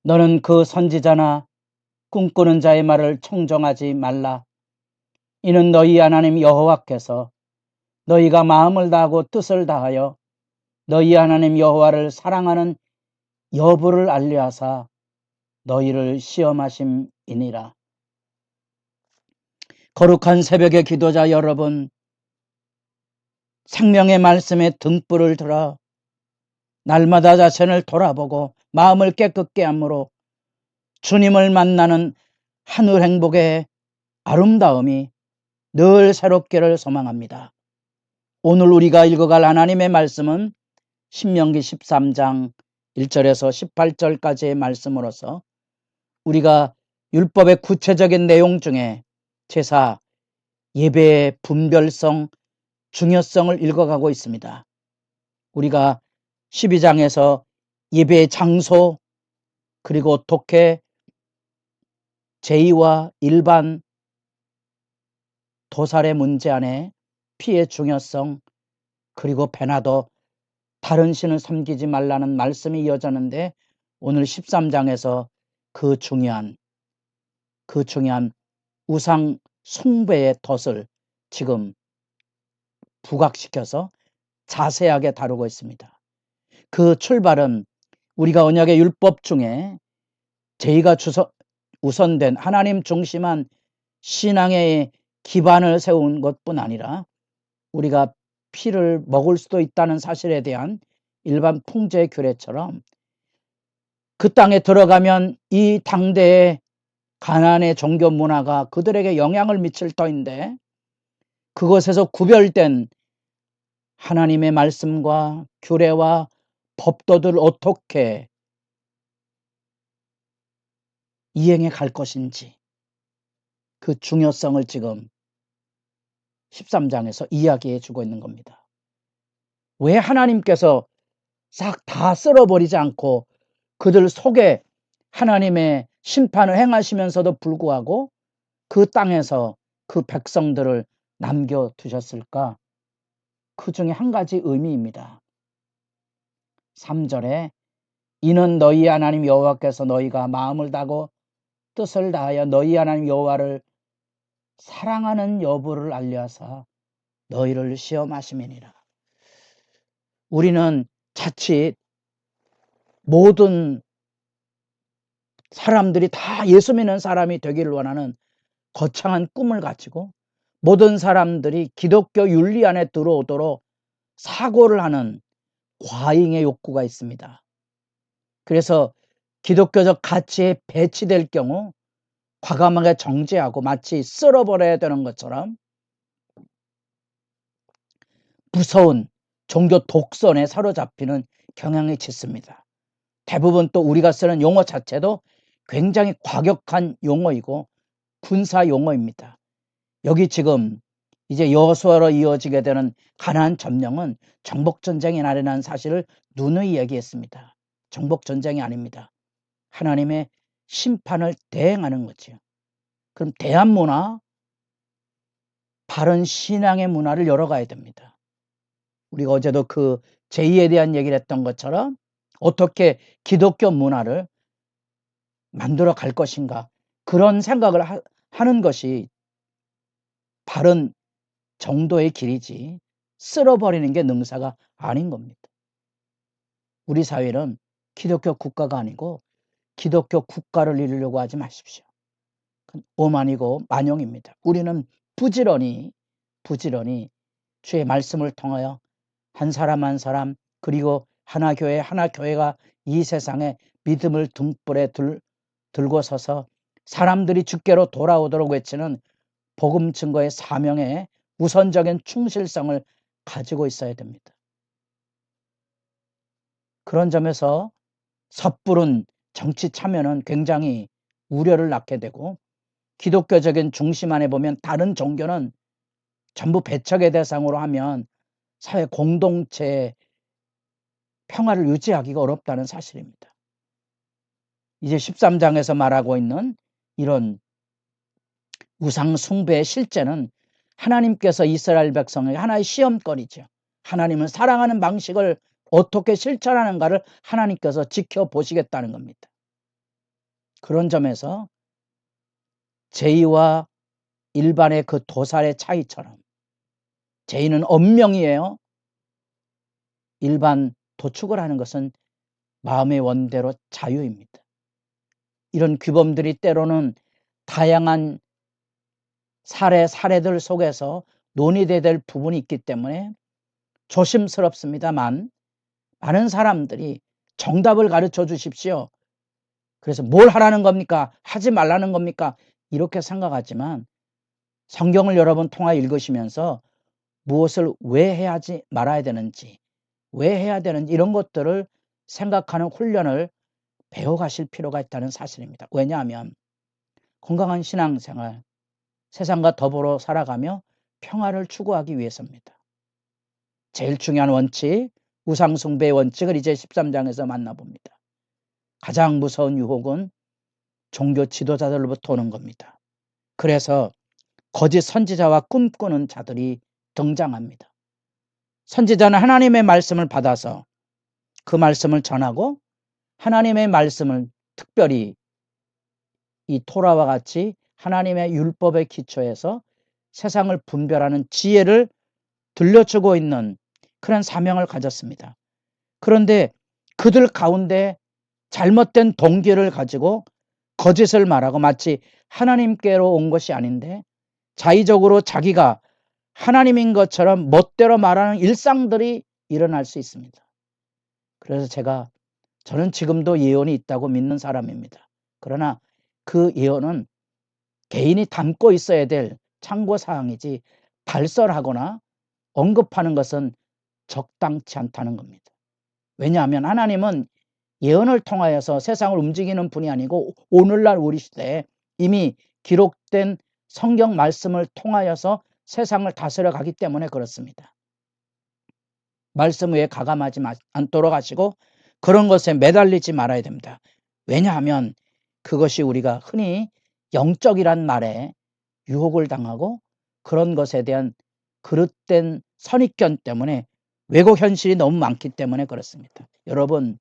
너는 그 선지자나 꿈꾸는 자의 말을 청종하지 말라. 이는 너희 하나님 여호와께서 너희가 마음을 다하고 뜻을 다하여 너희 하나님 여호와를 사랑하는 여부를 알리하사 너희를 시험하심이니라. 거룩한 새벽의 기도자 여러분, 생명의 말씀에 등불을 들어 날마다 자신을 돌아보고 마음을 깨끗게 함으로 주님을 만나는 하늘 행복의 아름다움이 늘 새롭기를 소망합니다. 오늘 우리가 읽어갈 하나님의 말씀은 신명기 13장 1절에서 18절까지의 말씀으로서 우리가 율법의 구체적인 내용 중에 제사, 예배의 분별성, 중요성을 읽어가고 있습니다. 우리가 12장에서 예배의 장소, 그리고 독해, 제의와 일반 도살의 문제 안에 피의 중요성, 그리고 배나도 다른 신을 섬기지 말라는 말씀이 이어졌는데 오늘 13장에서 그 중요한 우상 숭배의 덫을 지금 부각시켜서 자세하게 다루고 있습니다. 그 출발은 우리가 언약의 율법 중에 제의가 우선된 하나님 중심한 신앙의 기반을 세운 것뿐 아니라 우리가 피를 먹을 수도 있다는 사실에 대한 일반 풍제 규례처럼 그 땅에 들어가면 이 당대의 가나안의 종교 문화가 그들에게 영향을 미칠 터인데 그것에서 구별된 하나님의 말씀과 규례와 법도들 어떻게 이행해 갈 것인지 그 중요성을 지금 13장에서 이야기해 주고 있는 겁니다. 왜 하나님께서 싹 다 쓸어버리지 않고 그들 속에 하나님의 심판을 행하시면서도 불구하고 그 땅에서 그 백성들을 남겨두셨을까? 그 중에 한 가지 의미입니다. 3절에 이는 너희 하나님 여호와께서 너희가 마음을 다하고 뜻을 다하여 너희 하나님 여호와를 사랑하는 여부를 알려서 너희를 시험하심이니라. 우리는 자칫 모든 사람들이 다 예수 믿는 사람이 되기를 원하는 거창한 꿈을 가지고 모든 사람들이 기독교 윤리 안에 들어오도록 사고를 하는 과잉의 욕구가 있습니다. 그래서 기독교적 가치에 배치될 경우 과감하게 정죄하고 마치 쓸어버려야 되는 것처럼 무서운 종교 독선에 사로잡히는 경향이 짙습니다. 대부분 또 우리가 쓰는 용어 자체도 굉장히 과격한 용어이고 군사 용어입니다. 여기 지금 이제 여호수아로 이어지게 되는 가나안 점령은 정복전쟁이 날이라는 사실을 누누이 얘기했습니다. 정복전쟁이 아닙니다. 하나님의 심판을 대행하는 거죠. 그럼 대한문화, 바른 신앙의 문화를 열어가야 됩니다. 우리가 어제도 그 제2에 대한 얘기를 했던 것처럼 어떻게 기독교 문화를 만들어 갈 것인가, 그런 생각을 하는 것이 바른 정도의 길이지 쓸어버리는 게 능사가 아닌 겁니다. 우리 사회는 기독교 국가가 아니고 기독교 국가를 이루려고 하지 마십시오. 오만이고 만용입니다. 우리는 부지런히 주의 말씀을 통하여 한 사람 한 사람, 그리고 하나 교회가 이 세상에 믿음을 등불에 들고 서서 사람들이 주께로 돌아오도록 외치는 복음 증거의 사명에 우선적인 충실성을 가지고 있어야 됩니다. 그런 점에서 섣부른 정치 참여는 굉장히 우려를 낳게 되고, 기독교적인 중심 안에 보면 다른 종교는 전부 배척의 대상으로 하면 사회 공동체의 평화를 유지하기가 어렵다는 사실입니다. 이제 13장에서 말하고 있는 이런 우상 숭배의 실제는 하나님께서 이스라엘 백성에게 하나의 시험거리죠. 하나님을 사랑하는 방식을 어떻게 실천하는가를 하나님께서 지켜보시겠다는 겁니다. 그런 점에서 제2와 일반의 그 도살의 차이처럼 제2는 엄명이에요. 일반 도축을 하는 것은 마음의 원대로 자유입니다. 이런 규범들이 때로는 다양한 사례들 속에서 논의돼야 될 부분이 있기 때문에 조심스럽습니다만 많은 사람들이 정답을 가르쳐 주십시오. 그래서 뭘 하라는 겁니까? 하지 말라는 겁니까? 이렇게 생각하지만 성경을 여러 번 통하 읽으시면서 무엇을 왜 해야지 말아야 되는지, 왜 해야 되는지 이런 것들을 생각하는 훈련을 배워가실 필요가 있다는 사실입니다. 왜냐하면 건강한 신앙생활, 세상과 더불어 살아가며 평화를 추구하기 위해서입니다. 제일 중요한 원칙, 우상숭배의 원칙을 이제 13장에서 만나봅니다. 가장 무서운 유혹은 종교 지도자들로부터 오는 겁니다. 그래서 거짓 선지자와 꿈꾸는 자들이 등장합니다. 선지자는 하나님의 말씀을 받아서 그 말씀을 전하고 하나님의 말씀을 특별히 이 토라와 같이 하나님의 율법에 기초해서 세상을 분별하는 지혜를 들려주고 있는 그런 사명을 가졌습니다. 그런데 그들 가운데 잘못된 동기를 가지고 거짓을 말하고 마치 하나님께로 온 것이 아닌데 자의적으로 자기가 하나님인 것처럼 멋대로 말하는 일상들이 일어날 수 있습니다. 그래서 저는 지금도 예언이 있다고 믿는 사람입니다. 그러나 그 예언은 개인이 담고 있어야 될 참고사항이지 발설하거나 언급하는 것은 적당치 않다는 겁니다. 왜냐하면 하나님은 예언을 통하여서 세상을 움직이는 분이 아니고 오늘날 우리 시대에 이미 기록된 성경 말씀을 통하여서 세상을 다스려 가기 때문에 그렇습니다. 말씀 외에 가감하지 않도록 하시고 그런 것에 매달리지 말아야 됩니다. 왜냐하면 그것이 우리가 흔히 영적이란 말에 유혹을 당하고 그런 것에 대한 그릇된 선입견 때문에 왜곡 현실이 너무 많기 때문에 그렇습니다. 여러분,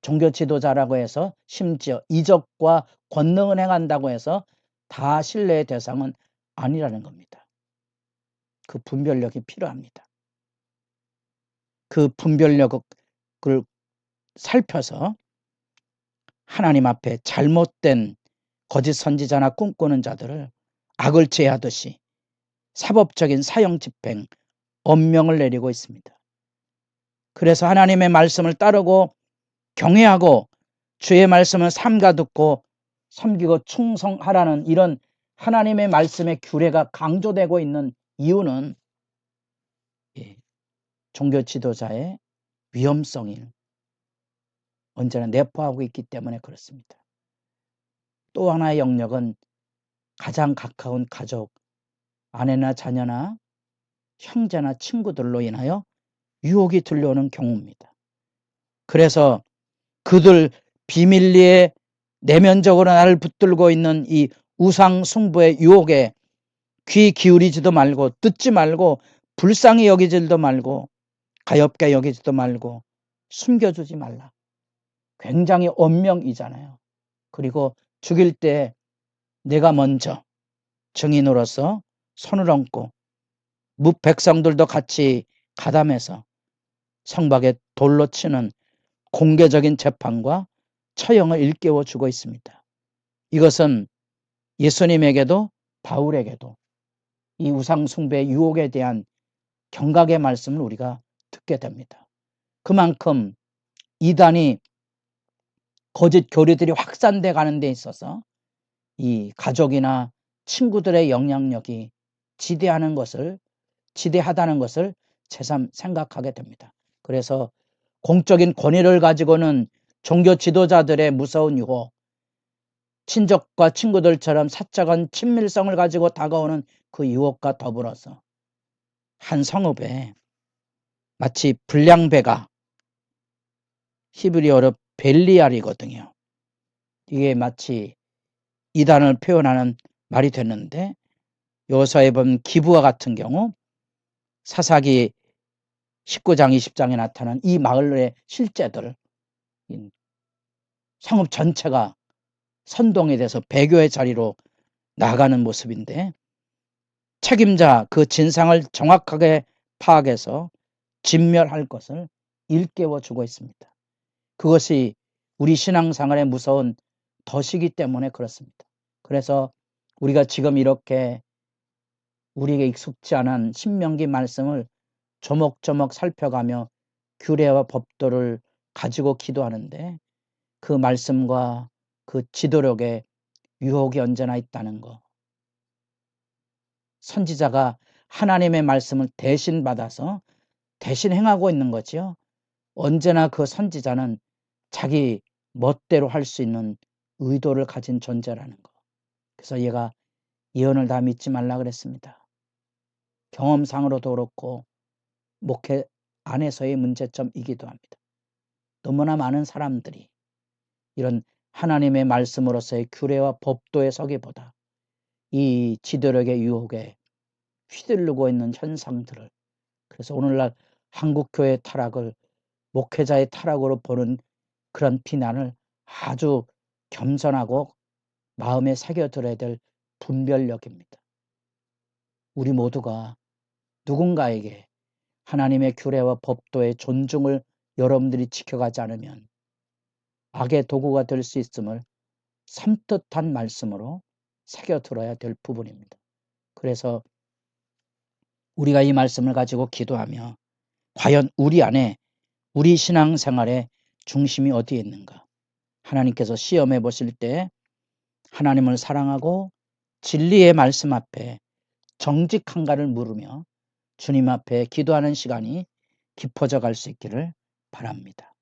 종교 지도자라고 해서 심지어 이적과 권능을 행한다고 해서 다 신뢰의 대상은 아니라는 겁니다. 그 분별력이 필요합니다. 그 분별력을 살펴서 하나님 앞에 잘못된 거짓 선지자나 꿈꾸는 자들을 악을 제하듯이 사법적인 사형 집행, 엄명을 내리고 있습니다. 그래서 하나님의 말씀을 따르고 경외하고 주의 말씀을 삼가 듣고 섬기고 충성하라는 이런 하나님의 말씀의 규례가 강조되고 있는 이유는 종교 지도자의 위험성을 언제나 내포하고 있기 때문에 그렇습니다. 또 하나의 영역은 가장 가까운 가족, 아내나 자녀나 형제나 친구들로 인하여 유혹이 들려오는 경우입니다. 그래서 그들 비밀리에 내면적으로 나를 붙들고 있는 이 우상 숭배의 유혹에 귀 기울이지도 말고 듣지 말고 불쌍히 여기지도 말고 가엾게 여기지도 말고 숨겨주지 말라. 굉장히 엄명이잖아요. 그리고 죽일 때 내가 먼저 증인으로서 손을 얹고 백성들도 같이 가담해서 성박에 돌로 치는 공개적인 재판과 처형을 일깨워 주고 있습니다. 이것은 예수님에게도 바울에게도 이 우상숭배의 유혹에 대한 경각의 말씀을 우리가 듣게 됩니다. 그만큼 이단이 거짓 교리들이 확산돼 가는 데 있어서 이 가족이나 친구들의 영향력이 지대하다는 것을 새삼 생각하게 됩니다. 그래서 공적인 권위를 가지고는 종교 지도자들의 무서운 유혹, 친족과 친구들처럼 사적인 친밀성을 가지고 다가오는 그 유혹과 더불어서 한 성읍에 마치 불량배가 히브리어로 벨리알이거든요. 이게 마치 이단을 표현하는 말이 됐는데 요서에 보면 기브와 같은 경우 사사기 19장 20장에 나타난 이 마을의 실제들 성읍 전체가 선동이 돼서 배교의 자리로 나아가는 모습인데, 책임자 그 진상을 정확하게 파악해서 진멸할 것을 일깨워 주고 있습니다. 그것이 우리 신앙생활의 무서운 덫이기 때문에 그렇습니다. 그래서 우리가 지금 이렇게 우리에게 익숙지 않은 신명기 말씀을 조목조목 살펴가며 규례와 법도를 가지고 기도하는데, 그 말씀과 그 지도력에 유혹이 언제나 있다는 거. 선지자가 하나님의 말씀을 대신 받아서 대신 행하고 있는 거지요. 언제나 그 선지자는 자기 멋대로 할 수 있는 의도를 가진 존재라는 거. 그래서 얘가 예언을 다 믿지 말라 그랬습니다. 경험상으로도 그렇고 목회 안에서의 문제점이기도 합니다. 너무나 많은 사람들이 이런 하나님의 말씀으로서의 규례와 법도에 서기보다 이 지도력의 유혹에 휘둘르고 있는 현상들을, 그래서 오늘날 한국교회 타락을 목회자의 타락으로 보는 그런 비난을 아주 겸손하고 마음에 새겨들어야 될 분별력입니다. 우리 모두가 누군가에게 하나님의 규례와 법도의 존중을 여러분들이 지켜가지 않으면 악의 도구가 될 수 있음을 섬뜩한 말씀으로 새겨들어야 될 부분입니다. 그래서 우리가 이 말씀을 가지고 기도하며 과연 우리 안에 우리 신앙생활의 중심이 어디에 있는가? 하나님께서 시험해 보실 때 하나님을 사랑하고 진리의 말씀 앞에 정직한가를 물으며 주님 앞에 기도하는 시간이 깊어져 갈 수 있기를 바랍니다.